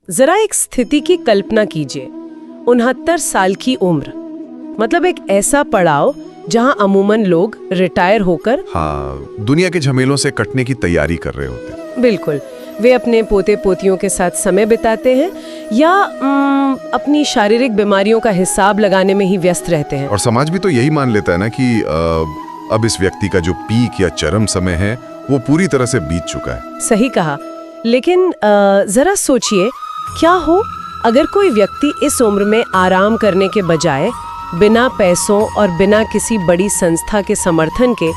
जरा एक स्थिति की कल्पना कीजिए, 69 साल की उम्र, मतलब एक ऐसा पड़ाव जहां अमूमन लोग रिटायर होकर दुनिया के झमेलों से कटने की तैयारी कर रहे होते हैं। बिल्कुल, वे अपने पोते पोतियों के साथ समय बिताते हैं या अपनी शारीरिक बीमारियों का हिसाब लगाने में ही व्यस्त रहते हैं। और समाज भी तो यही मान लेता है ना कि अब इस व्यक्ति का जो पीक या चरम समय है वो पूरी तरह से बीत चुका है। सही कहा, लेकिन जरा सोचिए, क्या हो अगर कोई व्यक्ति इस उम्र में आराम करने के बजाय बिना पैसों और बिना किसी बड़ी संस्था के समर्थन के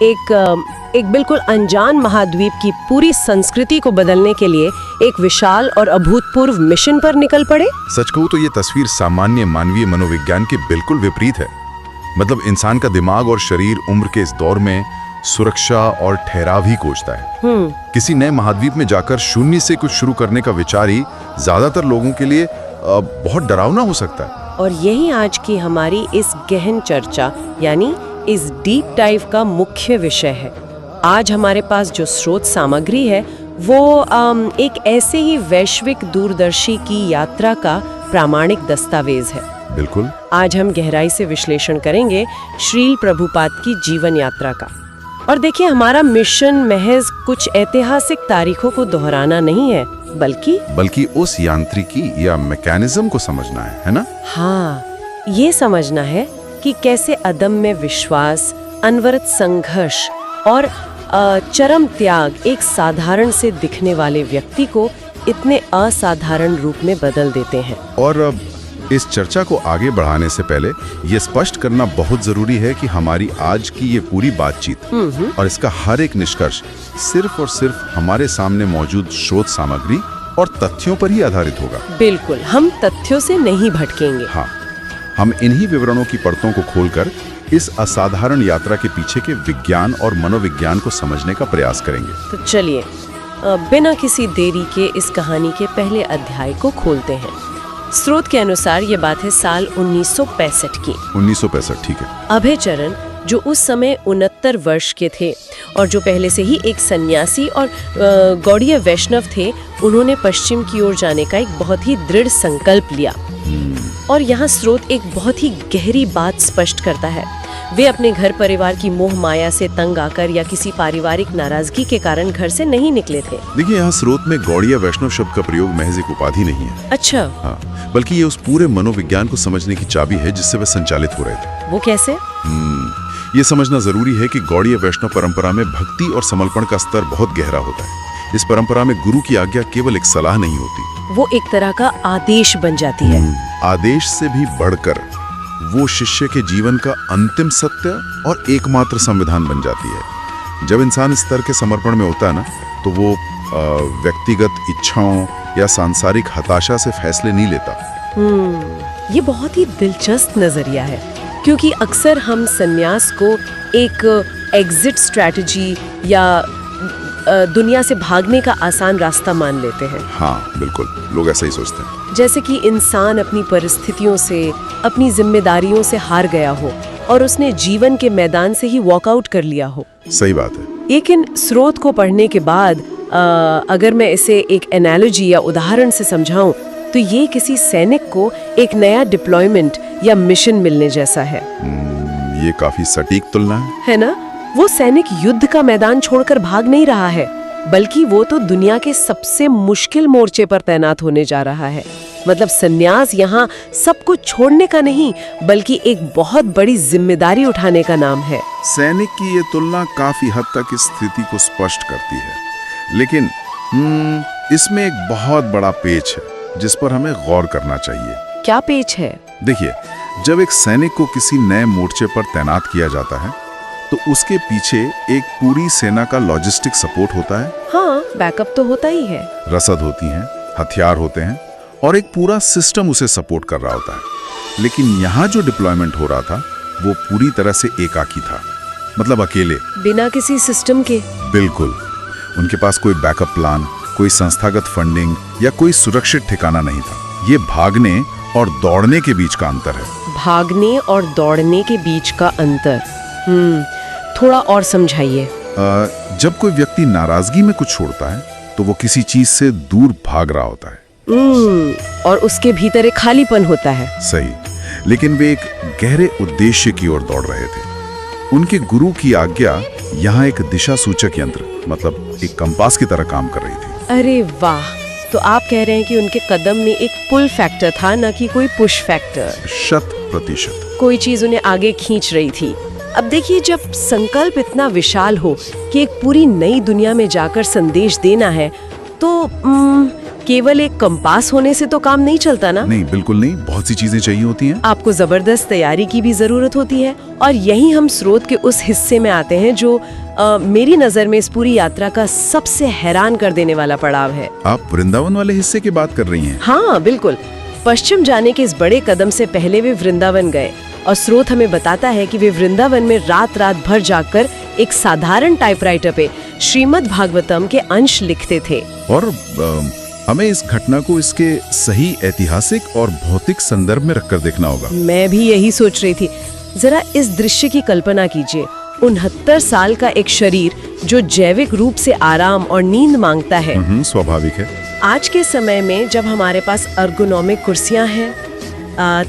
एक बिल्कुल अनजान महाद्वीप की पूरी संस्कृति को बदलने के लिए एक विशाल और अभूतपूर्व मिशन पर निकल पड़े। सच कहूं तो ये तस्वीर सामान्य मानवीय मनोविज्ञान के बिल्कुल विपरीत है। मतलब इंसान का दिमाग और शरीर उम्र के इस दौर में सुरक्षा और ठहराव ही खोजता है। किसी नए महाद्वीप में जाकर शून्य से कुछ शुरू करने का विचार ही ज्यादातर लोगों के लिए बहुत डरावना हो सकता है। और यही आज की हमारी इस गहन चर्चा यानी इस डीप डाइव का मुख्य विषय है। आज हमारे पास जो स्रोत सामग्री है वो एक ऐसे ही वैश्विक दूरदर्शी की यात्रा का प्रामाणिक दस्तावेज है। बिल्कुल, आज हम गहराई से विश्लेषण करेंगे श्रील प्रभुपाद की जीवन यात्रा का। और देखिए, हमारा मिशन महज कुछ ऐतिहासिक तारीखों को दोहराना नहीं है, बल्कि उस यांत्रिकी या मैकेनिज्म को समझना है ना? हाँ, ये समझना है कि कैसे अदम्य विश्वास, अनवरत संघर्ष और चरम त्याग एक साधारण से दिखने वाले व्यक्ति को इतने असाधारण रूप में बदल देते हैं। और इस चर्चा को आगे बढ़ाने से पहले ये स्पष्ट करना बहुत जरूरी है कि हमारी आज की ये पूरी बातचीत और इसका हर एक निष्कर्ष सिर्फ और सिर्फ हमारे सामने मौजूद स्रोत सामग्री और तथ्यों पर ही आधारित होगा। बिल्कुल, हम तथ्यों से नहीं भटकेंगे। हाँ, हम इन्हीं विवरणों की परतों को खोलकर इस असाधारण यात्रा के पीछे के विज्ञान और मनोविज्ञान को समझने का प्रयास करेंगे। तो चलिए, बिना किसी देरी के इस कहानी के पहले अध्याय को खोलते हैं। स्रोत के अनुसार ये बात है साल 1965 की। 1965, ठीक है। अभय चरण, जो उस समय 69 वर्ष के थे और जो पहले से ही एक सन्यासी और गौड़ीय वैष्णव थे, उन्होंने पश्चिम की ओर जाने का एक बहुत ही दृढ़ संकल्प लिया। और यहाँ स्रोत एक बहुत ही गहरी बात स्पष्ट करता है। वे अपने घर परिवार की मोह माया से तंग आकर या किसी पारिवारिक नाराजगी के कारण घर से नहीं निकले थे। देखिए, यहाँ स्रोत में गौड़ीय वैष्णव शब्द का प्रयोग महज एक उपाधि नहीं है। अच्छा। हाँ, बल्कि ये उस पूरे मनोविज्ञान को समझने की चाबी है जिससे वे संचालित हो रहे थे। वो कैसे? ये समझना जरूरी है कि गौड़ीय वैष्णव परंपरा में भक्ति और समर्पण का स्तर बहुत गहरा होता है। इस परंपरा में गुरु की आज्ञा केवल एक सलाह नहीं होती, वो एक तरह का आदेश बन जाती है। आदेश से भी बढ़कर वो शिष्य के जीवन का अंतिम सत्य और एकमात्र संविधान बन जाती है। जब इंसान इस स्तर के समर्पण में होता है ना, तो वो व्यक्तिगत इच्छाओं या सांसारिक हताशा से फैसले नहीं लेता। ये बहुत ही दिलचस्प नजरिया है, क्योंकि अक्सर हम संन्यास को एक एग्जिट स्ट्रैटेजी या दुनिया से भागने का आसान रास्ता मान लेते हैं। हाँ बिल्कुल, लोग ऐसा ही सोचते हैं। जैसे कि इंसान अपनी परिस्थितियों से, अपनी जिम्मेदारियों से हार गया हो और उसने जीवन के मैदान से ही वॉकआउट कर लिया हो। सही बात है। लेकिन स्रोत को पढ़ने के बाद अगर मैं इसे एक एनालॉजी या उदाहरण से समझाऊं, तो ये किसी सैनिक को एक नया डिप्लॉयमेंट या मिशन मिलने जैसा है। ये काफी सटीक तुलना है ना? वो सैनिक युद्ध का मैदान छोड़कर भाग नहीं रहा है, बल्कि वो तो दुनिया के सबसे मुश्किल मोर्चे पर तैनात होने जा रहा है। मतलब संन्यास यहाँ सब कुछ छोड़ने का नहीं, बल्कि एक बहुत बड़ी जिम्मेदारी उठाने का नाम है। सैनिक की ये तुलना काफी हद तक इस स्थिति को स्पष्ट करती है, लेकिन इसमें एक बहुत बड़ा पेच है जिस पर हमें गौर करना चाहिए। क्या पेच है? देखिए, जब एक सैनिक को किसी नए मोर्चे पर तैनात किया जाता है, तो उसके पीछे एक पूरी सेना का लॉजिस्टिक सपोर्ट होता है। हाँ, बैकअप तो होता ही है। रसद होती हैं, हथियार होते हैं और एक पूरा सिस्टम उसे सपोर्ट कर रहा होता है। लेकिन यहाँ जो डिप्लॉयमेंट हो रहा था, वो पूरी तरह से एकाकी था, मतलब अकेले, बिना किसी सिस्टम के। बिल्कुल, उनके पास कोई बैकअप प्लान, कोई संस्थागत फंडिंग या कोई सुरक्षित ठिकाना नहीं था। ये भागने और दौड़ने के बीच का अंतर है। भागने और दौड़ने के बीच का अंतर, थोड़ा और समझाइए। जब कोई व्यक्ति नाराजगी में कुछ छोड़ता है, तो वो किसी चीज से दूर भाग रहा होता है। और उसके भीतर एक खालीपन होता है। सही, लेकिन वे एक गहरे उद्देश्य की ओर दौड़ रहे थे। उनके गुरु की आज्ञा यहाँ एक दिशा सूचक यंत्र, मतलब एक कंपास की तरह काम कर रही थी। अरे वाह, तो आप कह रहे हैं कि उनके कदम में एक पुल फैक्टर था, न कि कोई पुश फैक्टर। 100%। कोई चीज उन्हें आगे खींच रही थी। अब देखिए, जब संकल्प इतना विशाल हो कि एक पूरी नई दुनिया में जाकर संदेश देना है, तो केवल एक कंपास होने से तो काम नहीं चलता ना? नहीं, बिल्कुल नहीं, बहुत सी चीजें चाहिए होती हैं। आपको जबरदस्त तैयारी की भी जरूरत होती है, और यही हम स्रोत के उस हिस्से में आते हैं जो मेरी नजर में इस पूरी यात्रा का सबसे हैरान कर देने वाला पड़ाव है। आप वृंदावन वाले हिस्से की बात कर रही हैं? हाँ बिल्कुल। पश्चिम जाने के इस बड़े कदम से पहले वे वृंदावन गए, और स्रोत हमें बताता है कि वे वृंदावन में रात रात भर जाकर एक साधारण टाइपराइटर पे श्रीमद् भागवतम के अंश लिखते थे। और हमें इस घटना को इसके सही ऐतिहासिक और भौतिक संदर्भ में रखकर देखना होगा। मैं भी यही सोच रही थी। जरा इस दृश्य की कल्पना कीजिए, 69 साल का एक शरीर जो जैविक रूप से आराम और नींद मांगता है। स्वाभाविक है। आज के समय में जब हमारे पास अर्गोनॉमिक कुर्सियां हैं,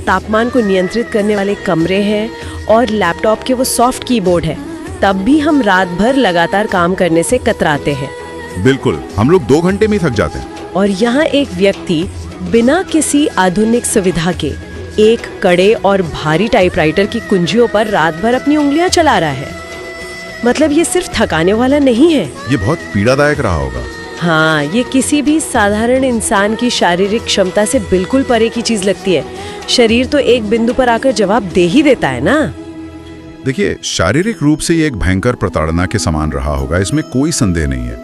तापमान को नियंत्रित करने वाले कमरे हैं और लैपटॉप के वो सॉफ्ट कीबोर्ड है, तब भी हम रात भर लगातार काम करने से कतराते हैं। बिल्कुल, हम लोग 2 घंटे में थक जाते हैं। और यहाँ एक व्यक्ति बिना किसी आधुनिक सुविधा के एक कड़े और भारी टाइपराइटर की कुंजियों पर रात भर अपनी उंगलियां चला रहा है। मतलब ये सिर्फ थकाने वाला नहीं है, ये बहुत पीड़ादायक रहा होगा। हाँ, ये किसी भी साधारण इंसान की शारीरिक क्षमता से बिल्कुल परे की चीज लगती है। शरीर तो एक बिंदु पर आकर जवाब दे ही देता है ना। देखिए, शारीरिक रूप से ये एक भयंकर प्रताड़ना के समान रहा होगा, इसमें कोई संदेह नहीं है।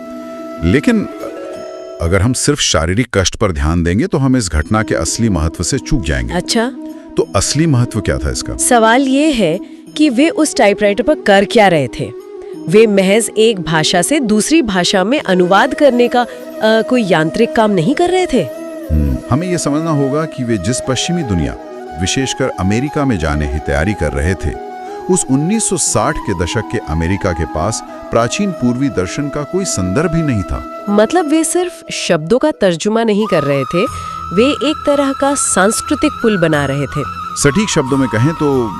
लेकिन अगर हम सिर्फ शारीरिक कष्ट पर ध्यान देंगे तो हम इस घटना के असली महत्व से चूक जाएंगे। अच्छा, तो असली महत्व क्या था इसका? सवाल ये है कि वे उस टाइपराइटर पर कर क्या रहे थे। वे महज एक भाषा से दूसरी भाषा में अनुवाद करने का कोई यांत्रिक काम नहीं कर रहे थे। हमें यह समझना होगा कि वे जिस पश्चिमी दुनिया, विशेषकर अमेरिका में जाने की तैयारी कर रहे थे, उस 1960 के दशक के अमेरिका के पास प्राचीन पूर्वी दर्शन का कोई संदर्भ ही नहीं था। मतलब वे सिर्फ शब्दों का तर्जुमा नहीं कर रहे थे, वे एक तरह का सांस्कृतिक पुल बना रहे थे। सटीक शब्दों में कहें तो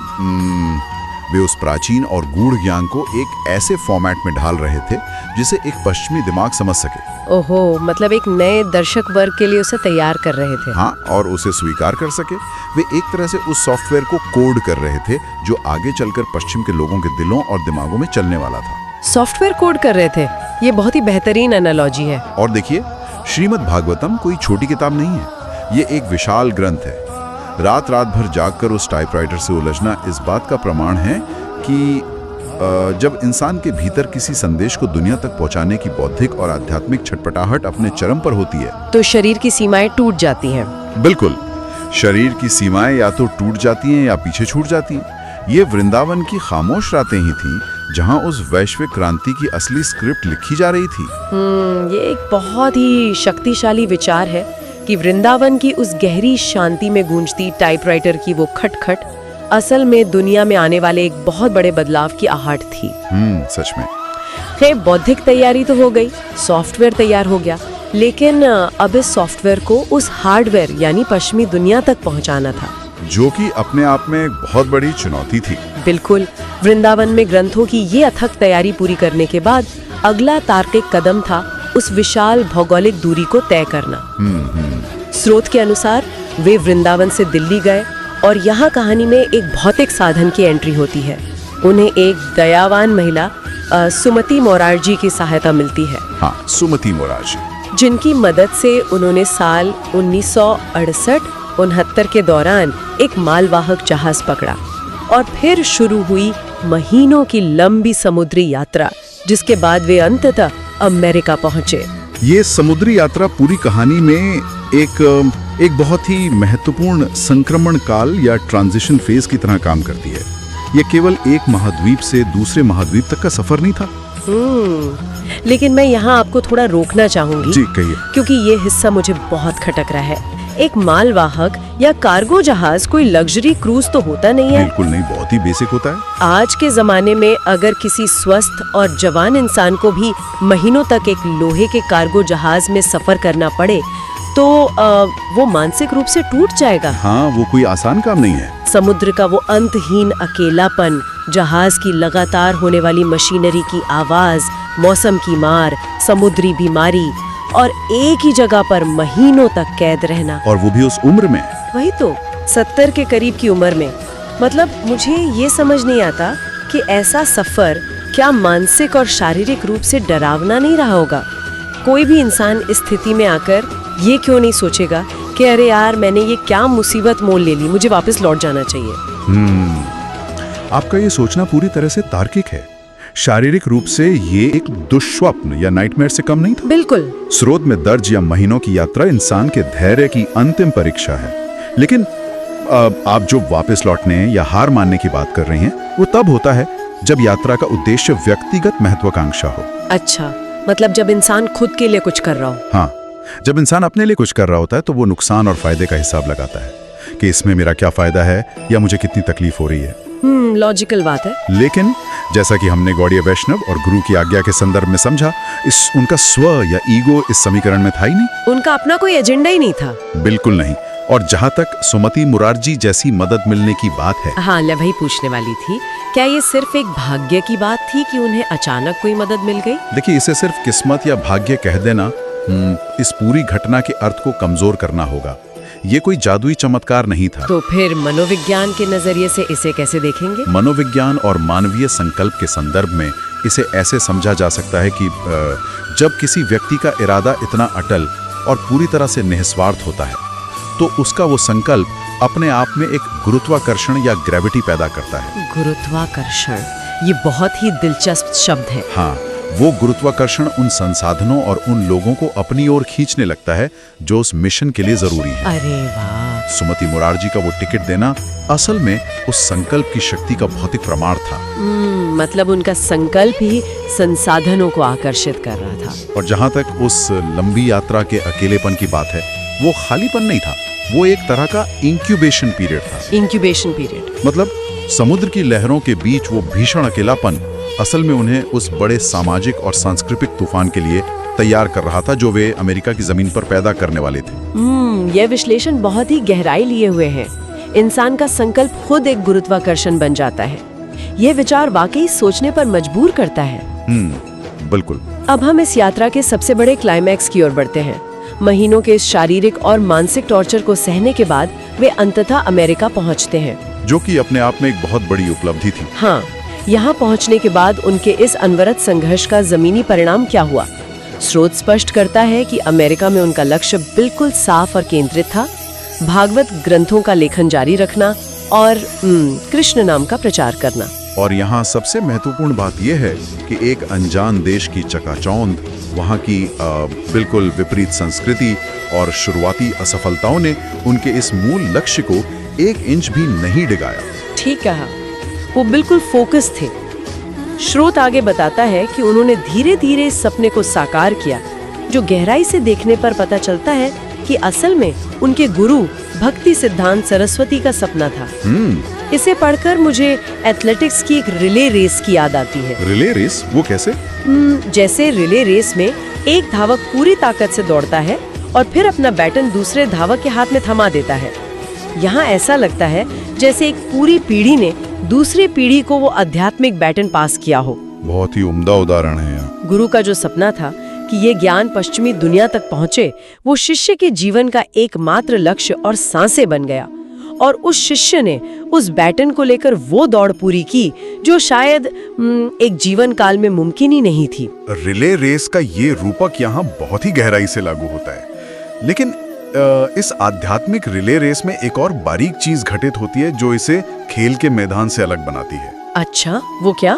वे उस प्राचीन और गूढ़ ज्ञान को एक ऐसे फॉर्मेट में ढाल रहे थे जिसे एक पश्चिमी दिमाग समझ सके। ओहो, मतलब एक नए दर्शक वर्ग के लिए उसे तैयार कर रहे थे। हाँ, और उसे स्वीकार कर सके। वे एक तरह से उस सॉफ्टवेयर को कोड कर रहे थे जो आगे चलकर पश्चिम के लोगों के दिलों और दिमागों में चलने वाला था। सॉफ्टवेयर कोड कर रहे थे, ये बहुत ही बेहतरीन एनालॉजी है। और देखिए, श्रीमद् भागवतम कोई छोटी किताब नहीं है, ये एक विशाल ग्रंथ है। रात रात भर जागकर उस टाइपराइटर से उलझना इस बात का प्रमाण है कि जब इंसान के भीतर किसी संदेश को दुनिया तक पहुंचाने की बौद्धिक और आध्यात्मिक छटपटाहट अपने चरम पर होती है, तो शरीर की सीमाएं टूट जाती हैं। बिल्कुल, शरीर की सीमाएं या तो टूट जाती हैं या पीछे छूट जाती हैं। ये वृंदावन की खामोश रातें ही थीं जहां उस वैश्विक क्रांति की असली स्क्रिप्ट लिखी जा रही थी। ये एक बहुत ही शक्तिशाली विचार है कि वृंदावन की उस गहरी शांति में गूंजती टाइपराइटर की वो खटखट असल में दुनिया में आने वाले एक बहुत बड़े बदलाव की आहट थी। सच में। खैर, बौद्धिक तैयारी तो हो गई, सॉफ्टवेयर तैयार हो गया, लेकिन अब इस सॉफ्टवेयर को उस हार्डवेयर यानी पश्चिमी दुनिया तक पहुंचाना था, जो कि अपने आप में एक बहुत बड़ी चुनौती थी। बिल्कुल। वृंदावन में ग्रंथों की ये अथक तैयारी पूरी करने के बाद अगला तार्किक कदम था उस विशाल भौगोलिक दूरी को तय करना। स्रोत के अनुसार वे वृंदावन से दिल्ली गए, और यहाँ कहानी में एक भौतिक साधन की एंट्री होती है। उन्हें एक दयावान महिला सुमति मोरारजी की सहायता मिलती है। हाँ, सुमति मोरारजी, जिनकी मदद से उन्होंने साल 1968-69 के दौरान एक मालवाहक जहाज पकड़ा, और फिर शुरू हुई महीनों की लंबी समुद्री यात्रा, जिसके बाद वे अंततः अमेरिका पहुंचे। ये समुद्री यात्रा पूरी कहानी में एक बहुत ही महत्वपूर्ण संक्रमण काल या ट्रांजिशन फेज की तरह काम करती है। ये केवल एक महाद्वीप से दूसरे महाद्वीप तक का सफर नहीं था। लेकिन मैं यहाँ आपको थोड़ा रोकना चाहूंगी। जी, कहिए। क्योंकि ये हिस्सा मुझे बहुत खटक रहा है। एक मालवाहक या कार्गो जहाज कोई लग्जरी क्रूज तो होता नहीं है। बिल्कुल नहीं, बहुत ही बेसिक होता है। आज के जमाने में अगर किसी स्वस्थ और जवान इंसान को भी महीनों तक एक लोहे के कार्गो जहाज में सफर करना पड़े, तो वो मानसिक रूप से टूट जाएगा। हाँ, वो कोई आसान काम नहीं है। समुद्र का वो अंतहीन अकेलापन, जहाज की लगातार होने वाली मशीनरी की आवाज, मौसम की मार, समुद्री बीमारी और एक ही जगह पर महीनों तक कैद रहना, और वो भी उस उम्र में। वही तो 70 के करीब की उम्र में। मतलब मुझे ये समझ नहीं आता कि ऐसा सफर क्या मानसिक और शारीरिक रूप से डरावना नहीं रहा होगा। कोई भी इंसान इस स्थिति में आकर ये क्यों नहीं सोचेगा कि अरे यार, मैंने ये क्या मुसीबत मोल ले ली, मुझे वापस लौट जाना चाहिए। आपका ये सोचना पूरी तरह से तार्किक है। शारीरिक रूप से ये एक दुष्स्वप्न या नाइटमेयर से कम नहीं था। बिल्कुल। स्रोत में दर्ज या महीनों की यात्रा इंसान के धैर्य की अंतिम परीक्षा है। लेकिन आप जो वापस लौटने या हार मानने की बात कर रही हैं, वो तब होता है जब यात्रा का उद्देश्य व्यक्तिगत महत्वाकांक्षा हो। अच्छा, मतलब जब इंसान खुद के लिए कुछ कर रहा हो। हाँ, जब इंसान अपने लिए कुछ कर रहा होता है तो वो नुकसान और फायदे का हिसाब लगाता है कि इसमें मेरा क्या फायदा है या मुझे कितनी तकलीफ हो रही है। लॉजिकल बात है। लेकिन जैसा कि हमने गौड़ीय वैष्णव और गुरु की आज्ञा के संदर्भ में समझा, इस उनका स्व या ईगो इस समीकरण में था ही नहीं। उनका अपना कोई एजेंडा ही नहीं था। बिल्कुल नहीं। और जहाँ तक सुमति मुरारजी जैसी मदद मिलने की बात है, हाँ, मैं वही पूछने वाली थी, क्या ये सिर्फ एक भाग्य की बात थी कि उन्हें अचानक कोई मदद मिल गई? देखिए, इसे सिर्फ किस्मत या भाग्य कह देना इस पूरी घटना के अर्थ को कमजोर करना होगा। ये कोई जादुई चमत्कार नहीं था। तो फिर मनोविज्ञान के नजरिए से इसे कैसे देखेंगे? मनोविज्ञान और मानवीय संकल्प के संदर्भ में इसे ऐसे समझा जा सकता है कि जब किसी व्यक्ति का इरादा इतना अटल और पूरी तरह से निस्वार्थ होता है, तो उसका वो संकल्प अपने आप में एक गुरुत्वाकर्षण या ग्रेविटी पैदा करता है। गुरुत्वाकर्षण, ये बहुत ही दिलचस्प शब्द है। हाँ, वो गुरुत्वाकर्षण उन संसाधनों और उन लोगों को अपनी ओर खींचने लगता है जो उस मिशन के लिए जरूरी है। अरे वाह! सुमति मुरारजी का वो टिकट देना असल में उस संकल्प की शक्ति का भौतिक प्रमाण था। मतलब उनका संकल्प ही संसाधनों को आकर्षित कर रहा था। और जहाँ तक उस लंबी यात्रा के अकेलेपन की बात है, वो खालीपन नहीं था, वो एक तरह का इंक्यूबेशन पीरियड था। इंक्यूबेशन पीरियड मतलब समुद्र की लहरों के बीच वो भीषण अकेलापन असल में उन्हें उस बड़े सामाजिक और सांस्कृतिक तूफान के लिए तैयार कर रहा था जो वे अमेरिका की जमीन पर पैदा करने वाले थे। यह विश्लेषण बहुत ही गहराई लिए हुए है। इंसान का संकल्प खुद एक गुरुत्वाकर्षण बन जाता है। यह विचार वाकई सोचने पर मजबूर करता है। बिल्कुल। अब हम इस यात्रा के सबसे बड़े क्लाइमैक्स की ओर बढ़ते हैं। महीनों के इस शारीरिक और मानसिक टॉर्चर को सहने के बाद वे अंततः अमेरिका पहुंचते हैं, जो कि अपने आप में एक बहुत बड़ी उपलब्धि थी। हाँ, यहाँ पहुंचने के बाद उनके इस अनवरत संघर्ष का जमीनी परिणाम क्या हुआ? स्रोत स्पष्ट करता है कि अमेरिका में उनका लक्ष्य बिल्कुल साफ और केंद्रित था, भागवत ग्रंथों का लेखन जारी रखना और कृष्ण नाम का प्रचार करना। और यहाँ सबसे महत्वपूर्ण बात यह है कि एक अनजान देश की चकाचौंध, वहाँ की बिल्कुल विपरीत संस्कृति और शुरुआती असफलताओं ने उनके इस मूल लक्ष्य को 1 इंच भी नहीं डिगाया। ठीक कहा, वो बिल्कुल फोकस थे। स्रोत आगे बताता है कि उन्होंने धीरे धीरे इस सपने को साकार किया, जो गहराई से देखने पर पता चलता है कि असल में उनके गुरु भक्ति सिद्धांत सरस्वती का सपना था। इसे पढ़कर मुझे एथलेटिक्स की एक रिले रेस की याद आती है। Relay race? वो कैसे? जैसे रिले रेस में एक धावक पूरी ताकत से दौड़ता है और फिर अपना बैटन दूसरे धावक के हाथ में थमा देता है। यहाँ ऐसा लगता है जैसे एक पूरी पीढ़ी ने दूसरी पीढ़ी को वो आध्यात्मिक बैटन पास किया हो। बहुत ही उम्दा उदाहरण है यहाँ। गुरु का जो सपना था कि ये ज्ञान पश्चिमी दुनिया तक पहुँचे, वो शिष्य के जीवन का एकमात्र लक्ष्य और सांसें बन गया। और उस शिष्य ने उस बैटन को लेकर वो दौड़ पूरी की जो शायद एक जीवन काल में मुमकिन ही नहीं थी। रिले रेस का ये रूपक यहाँ बहुत ही गहराई से लागू होता है। लेकिन इस आध्यात्मिक रिले रेस में एक और बारीक चीज घटित होती है जो इसे खेल के मैदान से अलग बनाती है। अच्छा, वो क्या?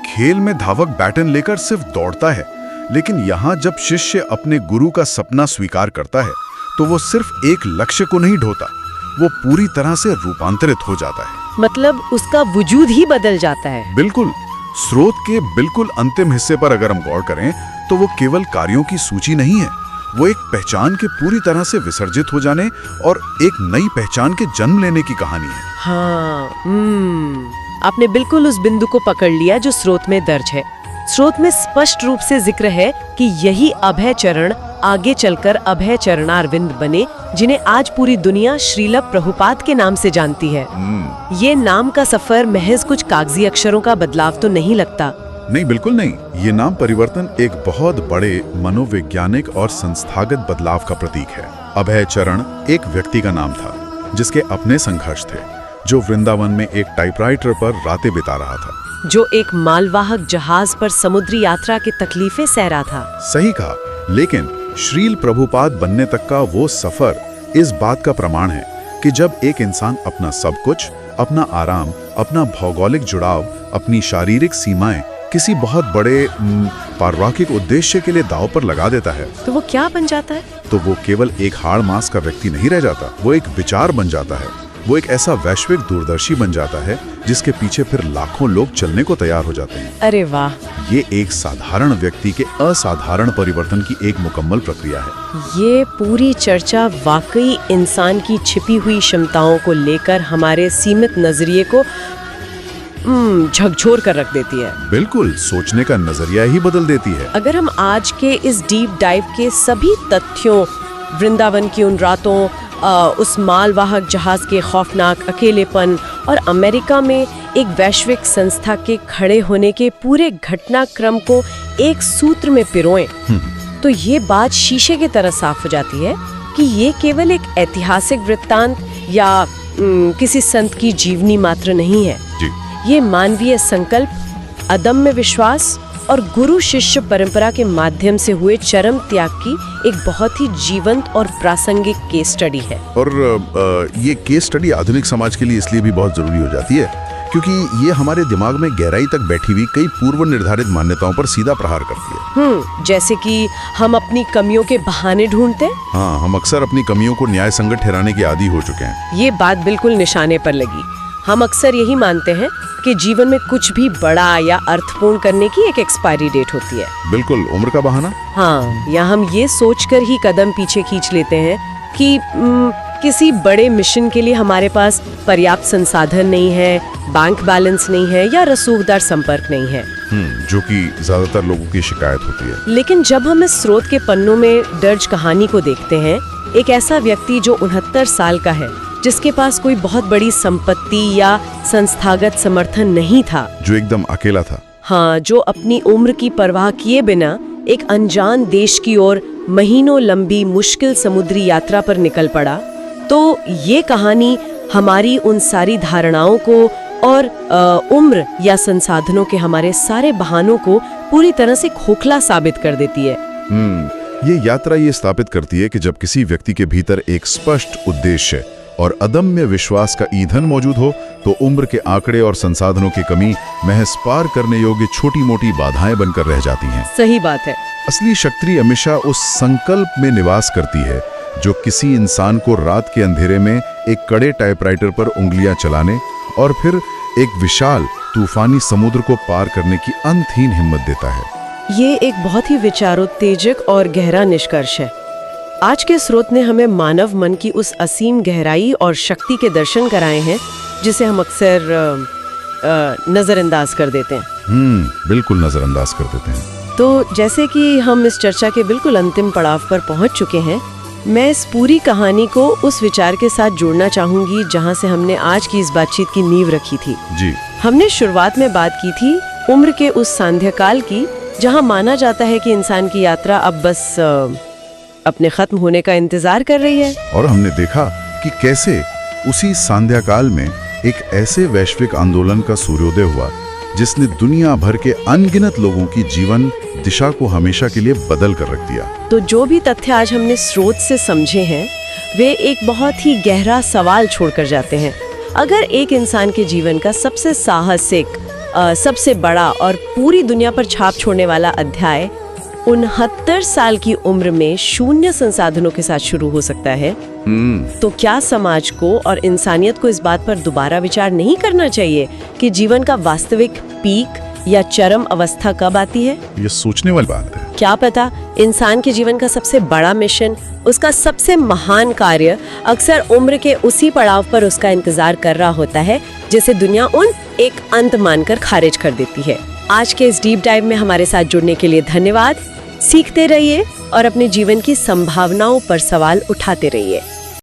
खेल में धावक बैटन लेकर सिर्फ दौड़ता है, लेकिन यहाँ जब शिष्य अपने गुरु का सपना स्वीकार करता है तो वो सिर्फ एक लक्ष्य को नहीं ढोता, वो पूरी तरह से रूपांतरित हो जाता है। मतलब उसका वजूद ही बदल जाता है। बिल्कुल। स्रोत के बिल्कुल अंतिम हिस्से पर अगर हम गौर करें तो वो केवल कार्यों की सूची नहीं है, वो एक पहचान के पूरी तरह से विसर्जित हो जाने और एक नई पहचान के जन्म लेने की कहानी है। हाँ, आपने बिल्कुल उस बिंदु को पकड़ लिया जो स्रोत में दर्ज है। स्रोत में स्पष्ट रूप से जिक्र है कि यही अभय चरण आगे चलकर अभय चरणारविंद बने, जिन्हें आज पूरी दुनिया श्रील प्रभुपाद के नाम से जानती है। ये नाम का सफर महज कुछ कागजी अक्षरों का बदलाव तो नहीं लगता। नहीं, बिल्कुल नहीं। ये नाम परिवर्तन एक बहुत बड़े मनोवैज्ञानिक और संस्थागत बदलाव का प्रतीक है। अभय चरण एक व्यक्ति का नाम था जिसके अपने संघर्ष थे, जो वृंदावन में एक टाइपराइटर पर रातें बिता रहा था, जो एक मालवाहक जहाज पर समुद्री यात्रा की तकलीफें सह रहा था। सही कहा। लेकिन श्रील प्रभुपाद बनने तक का वो सफर इस बात का प्रमाण है कि जब एक इंसान अपना सब कुछ, अपना आराम, अपना भौगोलिक जुड़ाव, अपनी शारीरिक सीमाएं किसी बहुत बड़े पारलौकिक उद्देश्य के लिए दांव पर लगा देता है, तो वो क्या बन जाता है? तो वो केवल एक हाड़ मांस का व्यक्ति नहीं रह जाता, वो एक विचार बन जाता है। वो एक ऐसा वैश्विक दूरदर्शी बन जाता है जिसके पीछे फिर लाखों लोग चलने को तैयार हो जाते हैं। अरे वाह! ये एक साधारण व्यक्ति के असाधारण परिवर्तन की एक मुकम्मल प्रक्रिया है। ये पूरी चर्चा वाकई इंसान की छिपी हुई क्षमताओं को लेकर हमारे सीमित नजरिए को झकझोर कर रख देती है। बिल्कुल, सोचने का नजरिया ही बदल देती है। अगर हम आज के इस डीप डाइव के सभी तथ्यों, वृंदावन की उन रातों, उस मालवाहक जहाज के खौफनाक अकेलेपन और अमेरिका में एक वैश्विक संस्था के खड़े होने के पूरे घटनाक्रम को एक सूत्र में पिरोएं, तो ये बात शीशे की तरह साफ हो जाती है कि ये केवल एक ऐतिहासिक वृत्तांत या किसी संत की जीवनी मात्र नहीं है। जी। ये मानवीय संकल्प, अदम्य विश्वास और गुरु शिष्य परंपरा के माध्यम से हुए चरम त्याग की एक बहुत ही जीवंत और प्रासंगिक केस स्टडी है। और ये केस स्टडी आधुनिक समाज के लिए इसलिए भी बहुत जरूरी हो जाती है क्योंकि ये हमारे दिमाग में गहराई तक बैठी हुई कई पूर्व निर्धारित मान्यताओं पर सीधा प्रहार करती है। जैसे कि हम अपनी कमियों के बहाने ढूंढते हैं। हाँ, हम अक्सर अपनी कमियों को न्याय संगत ठहराने के आदी हो चुके हैं। ये बात बिल्कुल निशाने पर लगी। हम अक्सर यही मानते हैं कि जीवन में कुछ भी बड़ा या अर्थपूर्ण करने की एक एक्सपायरी डेट होती है। बिल्कुल, उम्र का बहाना। हाँ, या हम ये सोचकर ही कदम पीछे खींच लेते हैं कि किसी बड़े मिशन के लिए हमारे पास पर्याप्त संसाधन नहीं है, बैंक बैलेंस नहीं है या रसूखदार संपर्क नहीं है, जो कि ज्यादातर लोगों की शिकायत होती है। लेकिन जब हम इस स्रोत के पन्नों में दर्ज कहानी को देखते हैं, एक ऐसा व्यक्ति जो 69 साल का है, जिसके पास कोई बहुत बड़ी संपत्ति या संस्थागत समर्थन नहीं था, जो एकदम अकेला था। हाँ, जो अपनी उम्र की परवाह किए बिना एक अनजान देश की ओर महीनों लंबी मुश्किल समुद्री यात्रा पर निकल पड़ा, तो ये कहानी हमारी उन सारी धारणाओं को और उम्र या संसाधनों के हमारे सारे बहानों को पूरी तरह से खोखला साबित कर देती है। ये यात्रा ये स्थापित करती है कि जब किसी व्यक्ति के भीतर एक स्पष्ट उद्देश्य और अदम्य विश्वास का ईंधन मौजूद हो, तो उम्र के आंकड़े और संसाधनों की कमी महज पार करने योग्य छोटी मोटी बाधाएं बनकर रह जाती हैं। सही बात है। असली शक्ति हमेशा उस संकल्प में निवास करती है जो किसी इंसान को रात के अंधेरे में एक कड़े टाइपराइटर पर उंगलियां चलाने और फिर एक विशाल तूफानी समुद्र को पार करने की अंतहीन हिम्मत देता है। ये एक बहुत ही विचारोत्तेजक और गहरा निष्कर्ष है। आज के स्रोत ने हमें मानव मन की उस असीम गहराई और शक्ति के दर्शन कराए हैं जिसे हम अक्सर नजरअंदाज कर देते हैं। बिल्कुल नजरअंदाज कर देते हैं। तो जैसे कि हम इस चर्चा के बिल्कुल अंतिम पड़ाव पर पहुंच चुके हैं, मैं इस पूरी कहानी को उस विचार के साथ जोड़ना चाहूंगी जहां से हमने आज की इस बातचीत की नींव रखी थी। जी। हमने शुरुआत में बात की थी उम्र के उस सांध्यकाल की, जहां माना जाता है कि इंसान की यात्रा अब बस अपने खत्म होने का इंतजार कर रही है। और हमने देखा कि कैसे उसी सांध्याकाल में एक ऐसे वैश्विक आंदोलन का सूर्योदय हुआ जिसने दुनिया भर के अनगिनत लोगों की जीवन दिशा को हमेशा के लिए बदल कर रख दिया। तो जो भी तथ्य आज हमने स्रोत से समझे हैं, वे एक बहुत ही गहरा सवाल छोड़कर जाते हैं। अगर एक इंसान के जीवन का सबसे साहसिक, सबसे बड़ा और पूरी दुनिया पर छाप छोड़ने वाला अध्याय 69 साल की उम्र में शून्य संसाधनों के साथ शुरू हो सकता है, तो क्या समाज को और इंसानियत को इस बात पर दोबारा विचार नहीं करना चाहिए कि जीवन का वास्तविक पीक या चरम अवस्था कब आती है? ये सोचने वाली बात है। क्या पता इंसान के जीवन का सबसे बड़ा मिशन, उसका सबसे महान कार्य अक्सर उम्र के उसी पड़ाव पर उसका इंतजार कर रहा होता है जिसे दुनिया उन एक अंत मानकर खारिज कर देती है। आज के इस डीप डाइव में हमारे साथ जुड़ने के लिए धन्यवाद। सीखते रहिए और अपने जीवन की संभावनाओं पर सवाल उठाते रहिए।